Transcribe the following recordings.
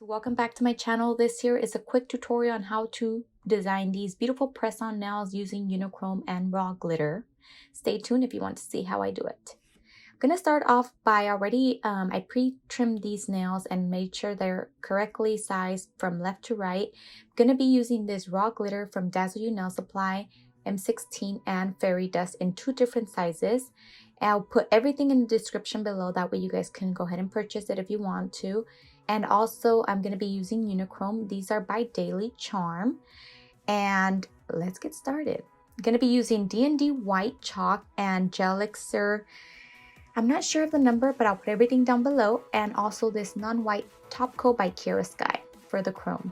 So welcome back to my channel. This here is a quick tutorial on how to design these beautiful press-on nails using Unichrome and raw glitter. Stay tuned if you want to see how I do it. I'm going to start off by I pre-trimmed these nails and made sure they're correctly sized from left to right. I'm going to be using this raw glitter from Dazzle Nail Supply, M16 and Fairy Dust in 2 different sizes. I'll put everything in the description below, that way you guys can go ahead and purchase it if you want to. And also I'm going to be using Unichrome. These are by Daily Charm. And let's get started. I'm going to be using D&D white chalk and gel elixir. I'm not sure of the number, but I'll put everything down below. And also this non-white top coat by Kiara Sky for the chrome.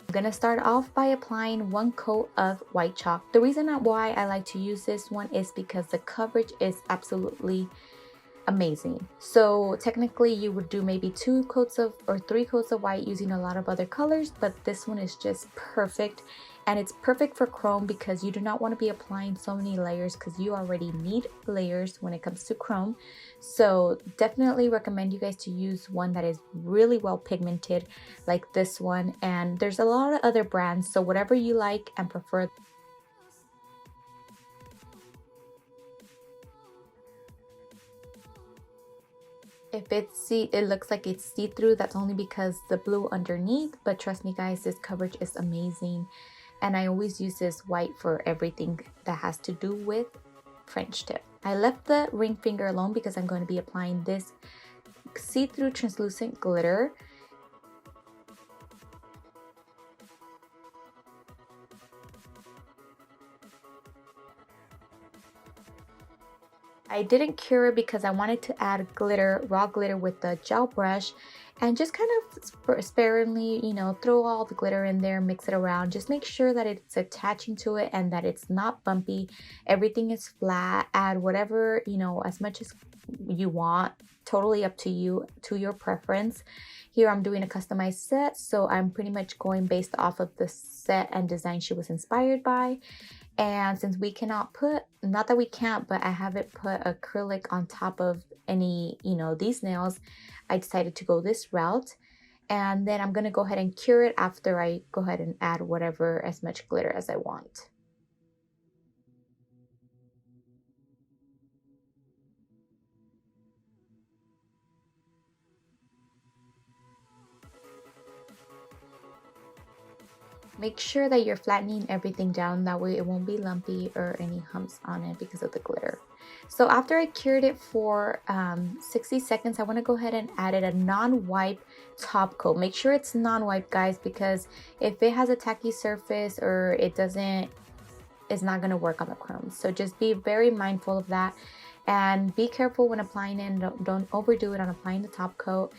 I'm going to start off by applying 1 coat of white chalk. The reason why I like to use this one is because the coverage is absolutely amazing. So technically you would do maybe 2 coats of or 3 coats of white using a lot of other colors, but this one is just perfect. And it's perfect for chrome because you do not want to be applying so many layers, because you already need layers when it comes to chrome. So definitely recommend you guys to use one that is really well pigmented like this one. And there's a lot of other brands, so whatever you like and prefer. If it looks like it's see-through, that's only because the blue underneath, but trust me guys, this coverage is amazing. And I always use this white for everything that has to do with French tip. I left the ring finger alone because I'm going to be applying this see-through translucent glitter. I didn't cure it because I wanted to add glitter, raw glitter, with the gel brush, and just kind of sparingly, you know, throw all the glitter in there, mix it around. Just make sure that it's attaching to it and that it's not bumpy. Everything is flat. Add whatever, you know, as much as you want. Totally up to you, to your preference. Here I'm doing a customized set, so I'm pretty much going based off of the set and design she was inspired by. And since we cannot put, not that we can't, but I haven't put acrylic on top of any, you know, these nails, I decided to go this route. And then I'm going to go ahead and cure it after I go ahead and add whatever, as much glitter as I want. Make sure that you're flattening everything down, that way it won't be lumpy or any humps on it because of the glitter. So after I cured it for 60 seconds, I want to go ahead and add a non-wipe top coat. Make sure it's non-wipe, guys, because if it has a tacky surface or it's not going to work on the chrome. So just be very mindful of that, and be careful when applying it, and don't overdo it on applying the top coat.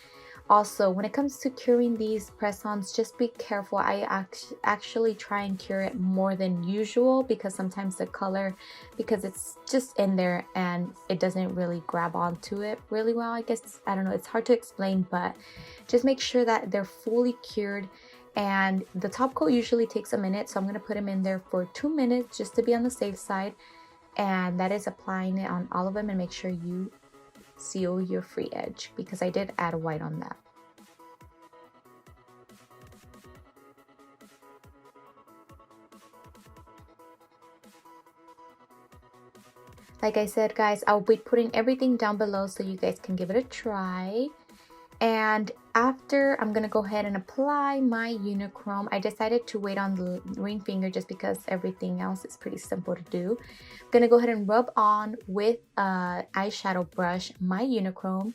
Also, when it comes to curing these press-ons, just be careful. I actually try and cure it more than usual, because sometimes the color, because it's just in there and it doesn't really grab onto it really well, I guess. I don't know, it's hard to explain, but just make sure that they're fully cured. And the top coat usually takes a minute, so I'm going to put them in there for 2 minutes just to be on the safe side. And that is applying it on all of them, and make sure you seal your free edge, because I did add white on that. Like I said, guys, I'll be putting everything down below so you guys can give it a try. And after, I'm gonna go ahead and apply my Unichrome. I decided to wait on the ring finger just because everything else is pretty simple to do. I'm gonna go ahead and rub on with an eyeshadow brush my Unichrome.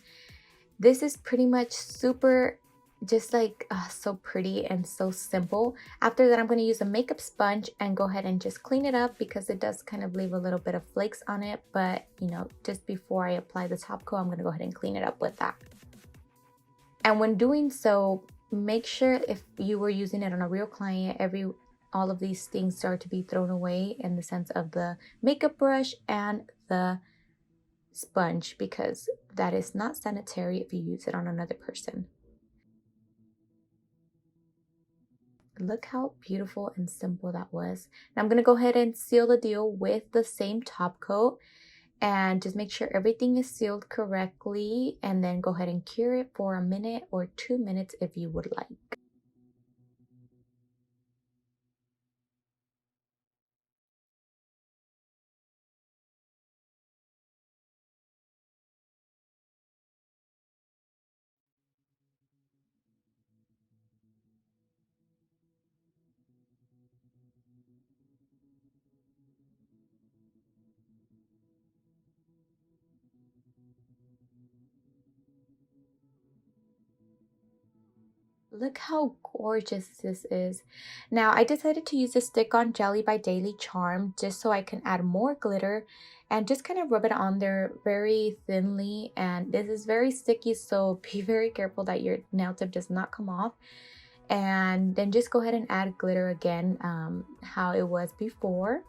This is pretty much super, just like so pretty and so simple. After that, I'm going to use a makeup sponge and go ahead and just clean it up, because it does kind of leave a little bit of flakes on it. But you know, just before I apply the top coat, I'm going to go ahead and clean it up with that. And when doing so, make sure, if you were using it on a real client, all of these things start to be thrown away, in the sense of the makeup brush and the sponge, because that is not sanitary if you use it on another person. Look how beautiful and simple that was. Now I'm going to go ahead and seal the deal with the same top coat. And just make sure everything is sealed correctly, and then go ahead and cure it for a minute or 2 minutes if you would like. Look how gorgeous this is. Now I decided to use the Stick on Jelly by Daily Charm just so I can add more glitter and just kind of rub it on there very thinly. And this is very sticky, so be very careful that your nail tip does not come off. And then just go ahead and add glitter again, how it was before.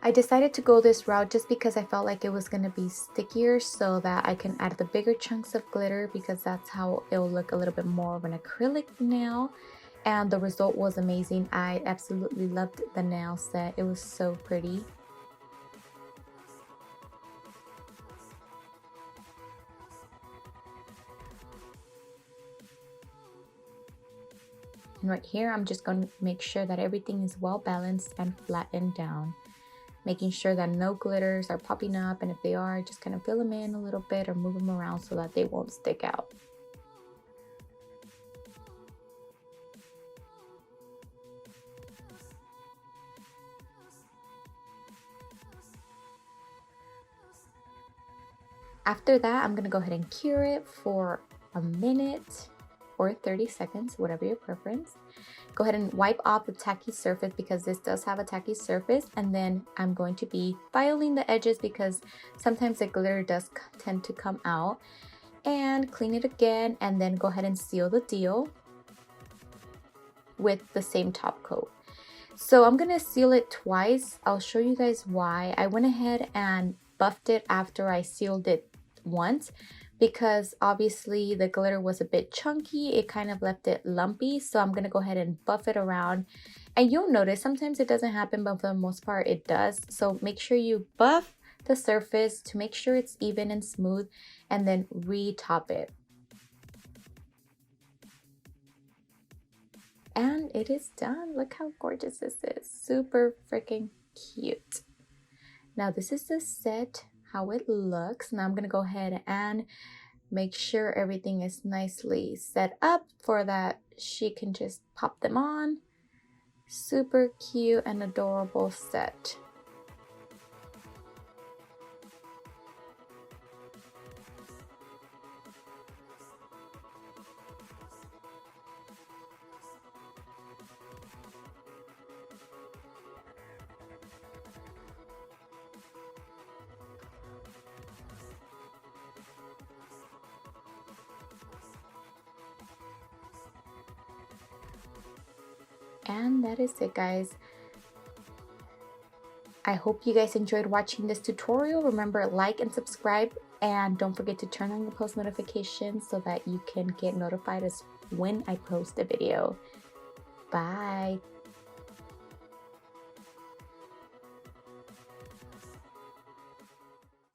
I decided to go this route just because I felt like it was going to be stickier so that I can add the bigger chunks of glitter, because that's how it'll look a little bit more of an acrylic nail. And the result was amazing. I absolutely loved the nail set. It was so pretty. And right here, I'm just going to make sure that everything is well balanced and flattened down. Making sure that no glitters are popping up, and if they are, just kind of fill them in a little bit or move them around so that they won't stick out. After that, I'm gonna go ahead and cure it for a minute or 30 seconds, whatever your preference. Go ahead and wipe off the tacky surface, because this does have a tacky surface, and then I'm going to be filing the edges because sometimes the glitter does tend to come out. And clean it again, and then go ahead and seal the deal with the same top coat. So I'm gonna seal it twice. I'll show you guys why. I went ahead and buffed it after I sealed it once, because obviously the glitter was a bit chunky. It kind of left it lumpy, so I'm gonna go ahead and buff it around. And you'll notice sometimes it doesn't happen, but for the most part it does. So make sure you buff the surface to make sure it's even and smooth, and then re-top it. And it is done. Look how gorgeous this is. Super freaking cute. Now this is the set, how it looks. Now I'm gonna go ahead and make sure everything is nicely set up for that she can just pop them on. Super cute and adorable set. And that is it, guys. I hope you guys enjoyed watching this tutorial. Remember, like and subscribe, and don't forget to turn on your post notifications so that you can get notified as when I post a video. Bye.